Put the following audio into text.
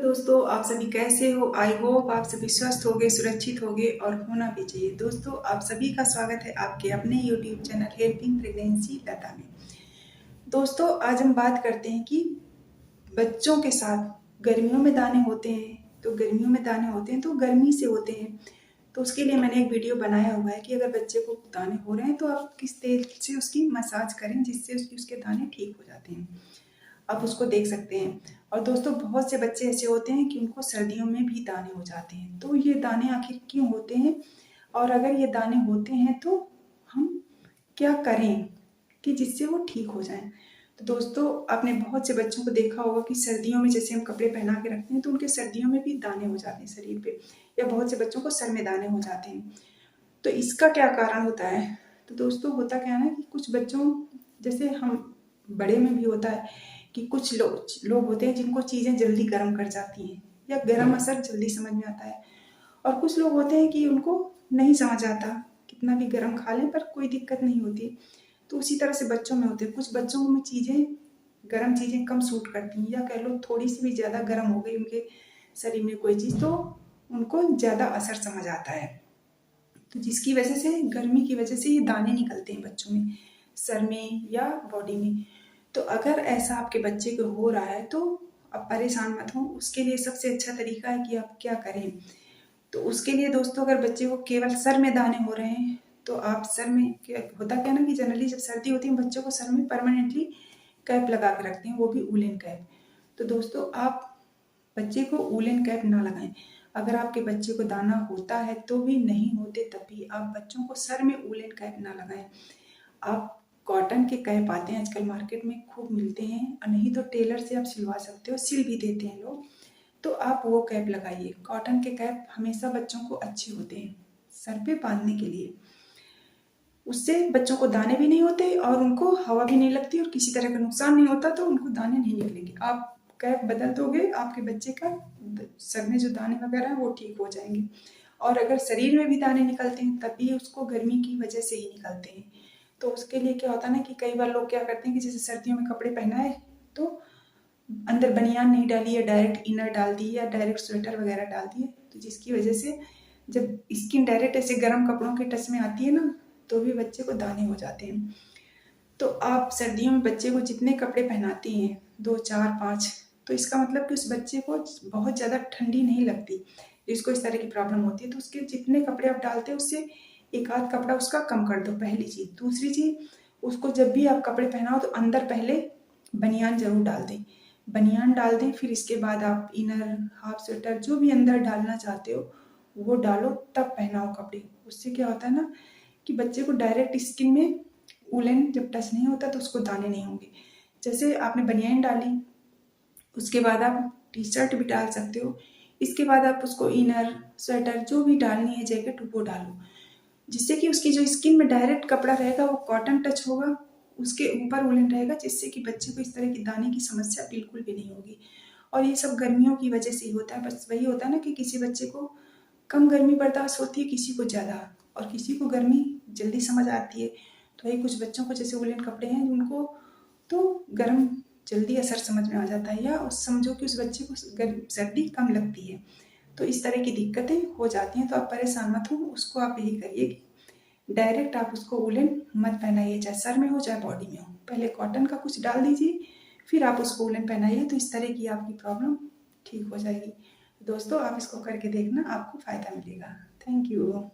दोस्तों, आप सभी कैसे हो? आई होप आप सभी स्वस्थ होगे, सुरक्षित होगे और होना भी चाहिए। दोस्तों, आप सभी का स्वागत है आपके अपने यूट्यूब चैनल हेल्पिंग प्रेगनेंसी लता में। दोस्तों, आज हम बात करते हैं कि बच्चों के साथ गर्मियों में दाने होते हैं, तो गर्मियों में दाने होते हैं तो गर्मी से होते हैं। तो उसके लिए मैंने एक वीडियो बनाया हुआ है कि अगर बच्चे को दाने हो रहे हैं तो आप किस तेल से उसकी मसाज करें जिससे उसके दाने ठीक हो जाते हैं। आप उसको देख सकते हैं। और दोस्तों, बहुत से बच्चे ऐसे होते हैं कि उनको सर्दियों में भी दाने हो जाते हैं। तो ये दाने आखिर क्यों होते हैं, और अगर ये दाने होते हैं तो हम क्या करें कि जिससे वो ठीक हो जाएं। तो दोस्तों, आपने बहुत से बच्चों को देखा होगा कि सर्दियों में जैसे हम कपड़े पहना के रखते हैं तो उनके सर्दियों में भी दाने हो जाते हैं शरीर पे, या बहुत से बच्चों को सर में दाने हो जाते हैं। तो इसका क्या कारण होता है? तो दोस्तों, होता क्या है ना कि कुछ बच्चों, जैसे हम बड़े में भी होता है कि कुछ लोग होते हैं जिनको चीज़ें जल्दी गर्म कर जाती हैं या गर्म असर जल्दी समझ में आता है, और कुछ लोग होते हैं कि उनको नहीं समझ आता, कितना भी गर्म खा लें पर कोई दिक्कत नहीं होती। तो उसी तरह से बच्चों में होते हैं, कुछ बच्चों में चीज़ें गर्म चीज़ें कम सूट करती हैं, या कह लो थोड़ी सी भी ज़्यादा गर्म हो गई उनके शरीर में कोई चीज़ तो उनको ज़्यादा असर समझ आता है। तो जिसकी वजह से, गर्मी की वजह से ये दाने निकलते हैं बच्चों में, सर में या बॉडी में। तो अगर ऐसा आपके बच्चे को हो रहा है तो आप परेशान मत हो। उसके लिए सबसे अच्छा तरीका है कि आप क्या करें। तो उसके लिए दोस्तों, अगर बच्चे को केवल सर में दाने हो रहे हैं तो आप सर में, क्या होता क्या ना कि जनरली जब सर्दी होती है बच्चों को सर में परमानेंटली कैप लगा के रखते हैं, वो भी वूलन कैप। तो दोस्तों, आप बच्चे को वूलन कैप ना लगाएं। अगर आपके बच्चे को दाना होता है तो भी, नहीं होते तब भी, आप बच्चों को सर में वूलन कैप ना लगाएं। आप कॉटन के कैप आते हैं आजकल मार्केट में, खूब मिलते हैं, और नहीं तो टेलर से आप सिलवा सकते हो, सिल भी देते हैं लोग। तो आप वो कैप लगाइए। कॉटन के कैप हमेशा बच्चों को अच्छे होते हैं सर पे बांधने के लिए। उससे बच्चों को दाने भी नहीं होते और उनको हवा भी नहीं लगती और किसी तरह का नुकसान नहीं होता, तो उनको दाने नहीं निकलेंगे। आप कैप बदल दोगे, आपके बच्चे का सर में जो दाने वगैरह हैं वो ठीक हो जाएंगे। और अगर शरीर में भी दाने निकलते हैं तब भी उसको गर्मी की वजह से ही निकलते हैं। तो उसके लिए क्या होता है ना कि कई बार लोग क्या करते हैं कि जैसे सर्दियों में कपड़े पहनाए तो अंदर बनियान नहीं डाली, या डायरेक्ट इनर डाल दी, या डायरेक्ट स्वेटर वगैरह डाल दिए, तो जिसकी वजह से जब स्किन डायरेक्ट ऐसे गर्म कपड़ों के टच में आती है ना, तो भी बच्चे को दाने हो जाते हैं। तो आप सर्दियों में बच्चे को जितने कपड़े पहनाती हैं, 2, 4, 5, तो इसका मतलब कि उस बच्चे को बहुत ज़्यादा ठंडी नहीं लगती, जिसको इस तरह की प्रॉब्लम होती है। तो उसके जितने कपड़े आप डालते हैं उससे एक आध कपड़ा उसका कम कर दो, पहली चीज़। दूसरी चीज़, उसको जब भी आप कपड़े पहनाओ तो अंदर पहले बनियान जरूर डाल दें। बनियान डाल दें, फिर इसके बाद आप इनर, हाफ स्वेटर, जो भी अंदर डालना चाहते हो वो डालो, तब पहनाओ कपड़े। उससे क्या होता है ना कि बच्चे को डायरेक्ट स्किन में वूलन जब टच नहीं होता तो उसको दाने नहीं होंगे। जैसे आपने बनियान डाली, उसके बाद आप टी शर्ट भी डाल सकते हो, इसके बाद आप उसको इनर, स्वेटर जो भी डालनी है, जैकेट, वो डालो, जिससे कि उसकी जो स्किन में डायरेक्ट कपड़ा रहेगा वो कॉटन टच होगा, उसके ऊपर वूलन रहेगा, जिससे कि बच्चे को इस तरह की दाने की समस्या बिल्कुल भी नहीं होगी। और ये सब गर्मियों की वजह से ही होता है। बस वही होता है ना कि किसी बच्चे को कम गर्मी बर्दाश्त होती है, किसी को ज़्यादा, और किसी को गर्मी जल्दी समझ आती है। तो वही कुछ बच्चों को जैसे वूलन कपड़े हैं उनको तो गर्म जल्दी असर समझ में आ जाता है, या उस समझो कि उस बच्चे को सर्दी कम लगती है। तो इस तरह की दिक्कतें हो जाती हैं। तो आप परेशान मत हो, उसको आप यही करिए कि डायरेक्ट आप उसको वूलन मत पहनाइए, चाहे सर में हो चाहे बॉडी में हो। पहले कॉटन का कुछ डाल दीजिए, फिर आप उसको वूलन पहनाइए, तो इस तरह की आपकी प्रॉब्लम ठीक हो जाएगी। दोस्तों, आप इसको करके देखना, आपको फ़ायदा मिलेगा। Thank you.